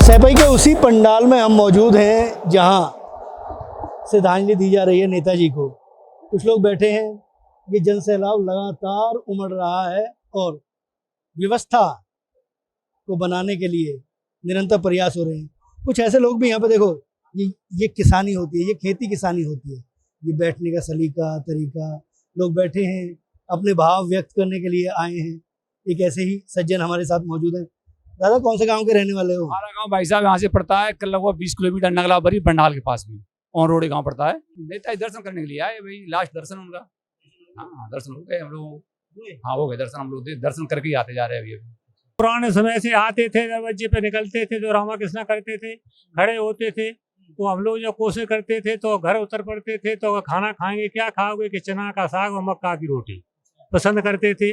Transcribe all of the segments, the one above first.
सैपाई के उसी पंडाल में हम मौजूद हैं जहां श्रद्धांजलि दी जा रही है नेताजी को। कुछ लोग बैठे हैं। ये जन सैलाब लगातार उमड़ रहा है और व्यवस्था को बनाने के लिए निरंतर प्रयास हो रहे हैं। कुछ ऐसे लोग भी यहाँ पे देखो, ये किसानी होती है, ये खेती किसानी होती है। ये बैठने का सलीका तरीका, लोग बैठे हैं, अपने भाव व्यक्त करने के लिए आए हैं। एक ऐसे ही सज्जन हमारे साथ मौजूद हैं। दादा, कौन से गांव के रहने वाले हो? हमारा गांव भाई साहब यहाँ से पड़ता है लगभग 20 किलोमीटर, नगलाबरी पंडाल के पास में ऑन रोड गांव पड़ता है। नेताजी दर्शन करने के लिए आए भाई, लास्ट दर्शन उनका। हाँ, दर्शन हो गए हम लोग। हाँ, हो गए दर्शन, हम लोग दर्शन करके ही आते जा रहे हैं अभी। पुराने समय से आते थे, दरवाजे पे निकलते थे, जो रामा कृष्णा करते थे, खड़े होते थे, तो हम लोग जो कोशिश करते थे तो घर उतर पड़ते थे। तो खाना खाएंगे, क्या खाओगे कि चना का साग और मक्का की रोटी पसंद करते थे,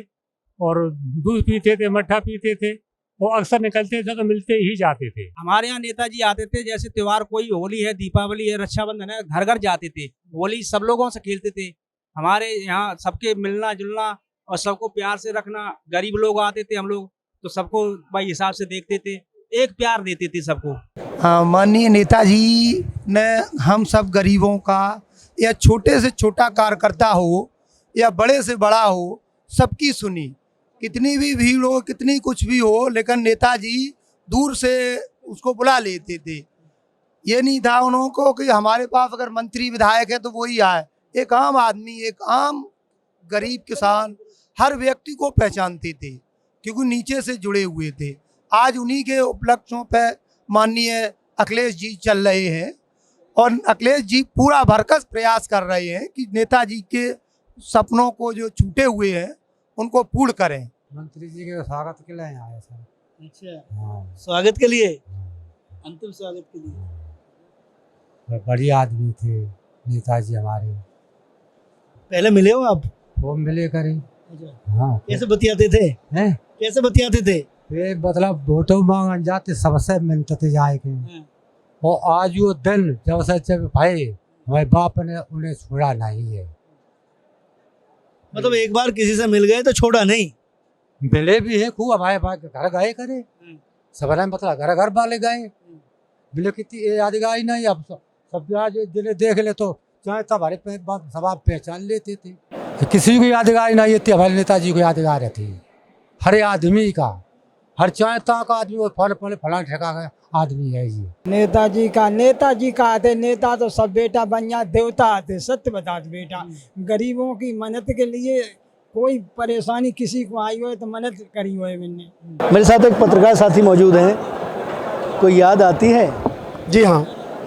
और दूध पीते थे, मट्ठा पीते थे। वो अक्सर निकलते थे तो मिलते ही जाते थे। हमारे यहाँ नेताजी आते थे, जैसे त्योहार कोई होली है, दीपावली है, रक्षाबंधन है, घर घर जाते थे। होली सब लोगों से खेलते थे। हमारे यहाँ सबके मिलना जुलना और सबको प्यार से रखना। गरीब लोग आते थे, हम लोग तो सबको भाई हिसाब से देखते थे, एक प्यार देते थे सबको। हाँ, माननीय नेताजी ने हम सब गरीबों का, या छोटे से छोटा कार्यकर्ता हो या बड़े से बड़ा हो, सबकी सुनी। कितनी भी भीड़ हो, कितनी कुछ भी हो, लेकिन नेताजी दूर से उसको बुला लेते थे। ये नहीं था उन्हों को कि हमारे पास अगर मंत्री विधायक है तो वही आए। एक आम आदमी, एक आम गरीब किसान हर व्यक्ति को पहचानते थे, क्योंकि नीचे से जुड़े हुए थे। आज उन्हीं के उपलक्ष्यों पर माननीय अखिलेश जी चल रहे हैं, और अखिलेश जी पूरा भरकस प्रयास कर रहे हैं कि नेताजी के सपनों को जो छूटे हुए हैं उनको पूर्ण करें। मंत्री जी के स्वागत के लिए आए सर। अच्छा, हाँ, स्वागत के लिए, अंतिम स्वागत के लिए। बढ़िया आदमी थे नेताजी हमारे। पहले मिले हो आप? वो मिले करें। अच्छा, हाँ, कैसे बतियाते थे? हैं? कैसे बतियाते थे? वे मतलब वोटों मांगन जाते, सबसे मिलते थे जाए के। और आज वो दिन जब से भाई हमारे बाप ने उन्हें छोड़ा नहीं है। मतलब एक बार किसी से मिल गए तो छोड़ा नहीं। मिले भी है खूब, हमारे घर गए करे, सब मतलब घर घर वाले गए। मिले कितनी यादगार नहीं। अब सब आज जिन्हें देख ले तो चाहे तब हमारे सब पहचान लेते थे। तो किसी को यादगार नहीं थी, हमारे नेताजी को यादगार थी हर आदमी का, हर चाहे तक आदमी वो फलाना ठेका का आदमी है ये। नेताजी का आते नेता तो सब बेटा बन जा, देवता आते। सत्य बता दे बेटा, गरीबों की मदद के लिए कोई परेशानी किसी को आई हो तो मदद करी हो मैंने। मेरे साथ एक पत्रकार साथी मौजूद हैं। कोई याद आती है? जी हाँ,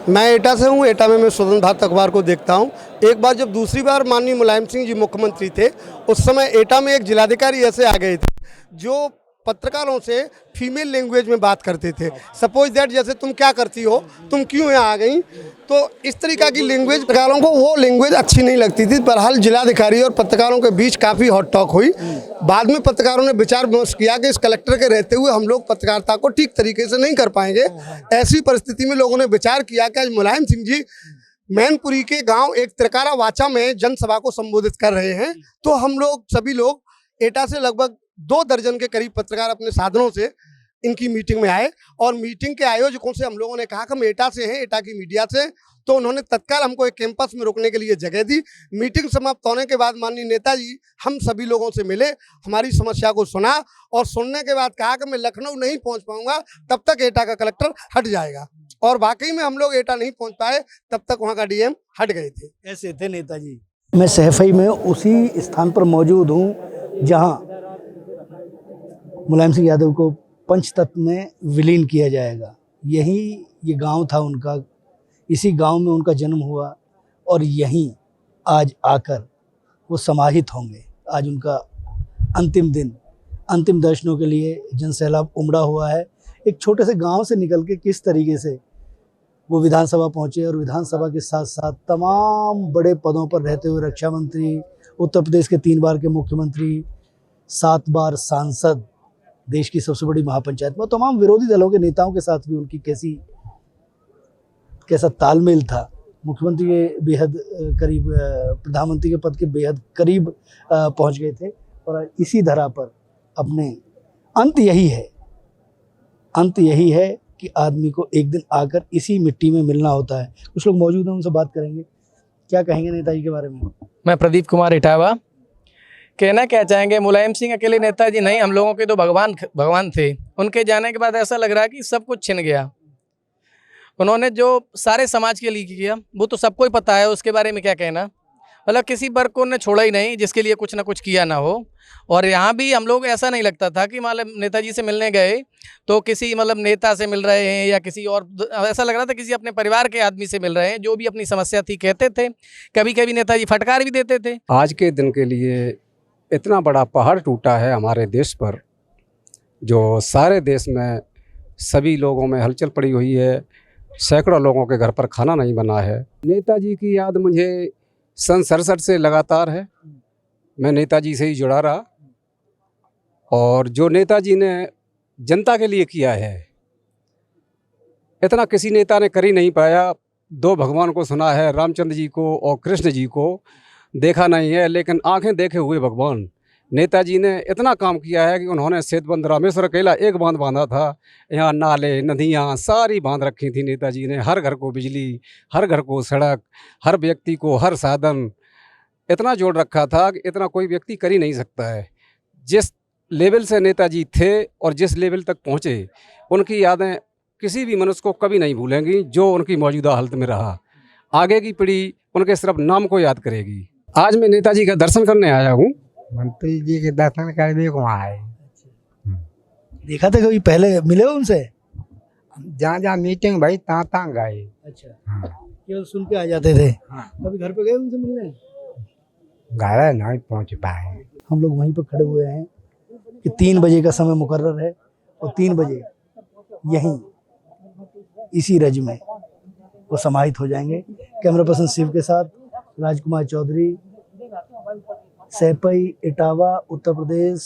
मैं एटा से हूँ। एटा में मैं स्वतंत्र भारत अखबार को देखता हूँ। एक बार जब दूसरी बार माननीय मुलायम सिंह जी मुख्यमंत्री थे, उस समय एटा में एक जिलाधिकारी ऐसे आ गए थे जो पत्रकारों से फीमेल लैंग्वेज में बात करते थे। सपोज दैट, जैसे तुम क्या करती हो, तुम क्यों यहाँ आ गई, तो इस तरीक़ा की लैंग्वेज पत्रकारों को वो लैंग्वेज अच्छी नहीं लगती थी। बहरहाल जिलाधिकारी और पत्रकारों के बीच काफ़ी हॉट टॉक हुई। बाद में पत्रकारों ने विचार विमर्श किया कि इस कलेक्टर के रहते हुए हम लोग पत्रकारिता को ठीक तरीके से नहीं कर पाएंगे। ऐसी परिस्थिति में लोगों ने विचार किया कि आज मुलायम सिंह जी मैनपुरी के गाँव एक त्रिकारा वाचा में जनसभा को संबोधित कर रहे हैं, तो हम लोग सभी लोग एटा से लगभग 2 दर्जन के करीब पत्रकार अपने साधनों से इनकी मीटिंग में आए। और मीटिंग के आयोजकों से हम लोगों ने कहा कि हम एटा से हैं, एटा की मीडिया से, तो उन्होंने तत्काल हमको एक कैंपस में रुकने के लिए जगह दी। मीटिंग समाप्त होने के बाद माननीय नेताजी हम सभी लोगों से मिले, हमारी समस्या को सुना, और सुनने के बाद कहा कि मैं लखनऊ नहीं पहुंच पाऊंगा तब तक एटा का कलेक्टर हट जाएगा। और वाकई में हम लोग एटा नहीं पहुंच पाए, तब तक वहाँ का डीएम हट गए थे। ऐसे थे नेताजी। मैं सैफई में उसी स्थान पर मौजूद हूँ जहाँ मुलायम सिंह यादव को पंचतत्व में विलीन किया जाएगा। यही ये गांव था उनका, इसी गांव में उनका जन्म हुआ, और यहीं आज आकर वो समाहित होंगे। आज उनका अंतिम दिन, अंतिम दर्शनों के लिए जनसैलाब उमड़ा हुआ है। एक छोटे से गांव से निकल के किस तरीके से वो विधानसभा पहुंचे, और विधानसभा के साथ साथ तमाम बड़े पदों पर रहते हुए रक्षा मंत्री, उत्तर प्रदेश के 3 बार के मुख्यमंत्री, 7 बार सांसद, देश की सबसे बड़ी महापंचायत में, तमाम विरोधी दलों के नेताओं के साथ भी उनकी कैसा तालमेल था। मुख्यमंत्री के बेहद करीब, प्रधानमंत्री के पद के बेहद करीब पहुंच गए थे। और इसी धरा पर अपने अंत यही है कि आदमी को एक दिन आकर इसी मिट्टी में मिलना होता है। कुछ लोग मौजूद हैं, उनसे बात करेंगे। क्या कहेंगे नेताजी के बारे में? मैं प्रदीप कुमार इटावा। कहना क्या चाहेंगे, मुलायम सिंह अकेले नेताजी नहीं, हम लोगों के तो भगवान थे। उनके जाने के बाद ऐसा लग रहा है कि सब कुछ छिन गया। उन्होंने जो सारे समाज के लिए किया वो तो सबको ही पता है, उसके बारे में क्या कहना। मतलब किसी वर्ग को उन्होंने छोड़ा ही नहीं जिसके लिए कुछ ना कुछ किया ना हो। और यहाँ भी हम लोग ऐसा नहीं लगता था कि मतलब नेताजी से मिलने गए तो किसी मतलब नेता से मिल रहे हैं या किसी और, ऐसा लग रहा था किसी अपने परिवार के आदमी से मिल रहे हैं। जो भी अपनी समस्या थी कहते थे, कभी कभी नेताजी फटकार भी देते थे। आज के दिन के लिए इतना बड़ा पहाड़ टूटा है हमारे देश पर, जो सारे देश में सभी लोगों में हलचल पड़ी हुई है। सैकड़ों लोगों के घर पर खाना नहीं बना है। नेताजी की याद मुझे सन 67 से लगातार है। मैं नेताजी से ही जुड़ा रहा, और जो नेताजी ने जनता के लिए किया है इतना किसी नेता ने कर ही नहीं पाया। दो भगवान को सुना है, रामचंद्र जी को और कृष्ण जी को देखा नहीं है, लेकिन आंखें देखे हुए भगवान। नेताजी ने इतना काम किया है कि उन्होंने सेतुबंध रामेश्वर अकेला एक बांध बांधा था। यहाँ नाले नदियाँ सारी बांध रखी थी नेताजी ने। हर घर को बिजली, हर घर को सड़क, हर व्यक्ति को हर साधन इतना जोड़ रखा था कि इतना कोई व्यक्ति कर ही नहीं सकता है। जिस लेवल से नेताजी थे और जिस लेवल तक पहुँचे, उनकी यादें किसी भी मनुष्य को कभी नहीं भूलेंगी जो उनकी मौजूदा हालत में रहा। आगे की पीढ़ी उनके सिर्फ नाम को याद करेगी। आज मैं नेताजी का दर्शन करने आया हूँ। मंत्री जी के दर्शन करने को आए। देखा था कभी, पहले मिले हो उनसे? जहाँ जहाँ मीटिंग भाई तहाँ तहाँ गए। अच्छा, हाँ। केवल सुन के आ जाते थे। हाँ। कभी घर पे गए उनसे मिलने? घर नहीं पहुँच पाए। हम लोग वहीं पर खड़े हुए हैं कि 3 बजे का समय मुकर्रर है और 3 बजे यहीं इसी रज में वो समाहित हो जाएंगे। कैमरा पर्सन शिव के साथ राजकुमार चौधरी, सैपई, इटावा, उत्तर प्रदेश।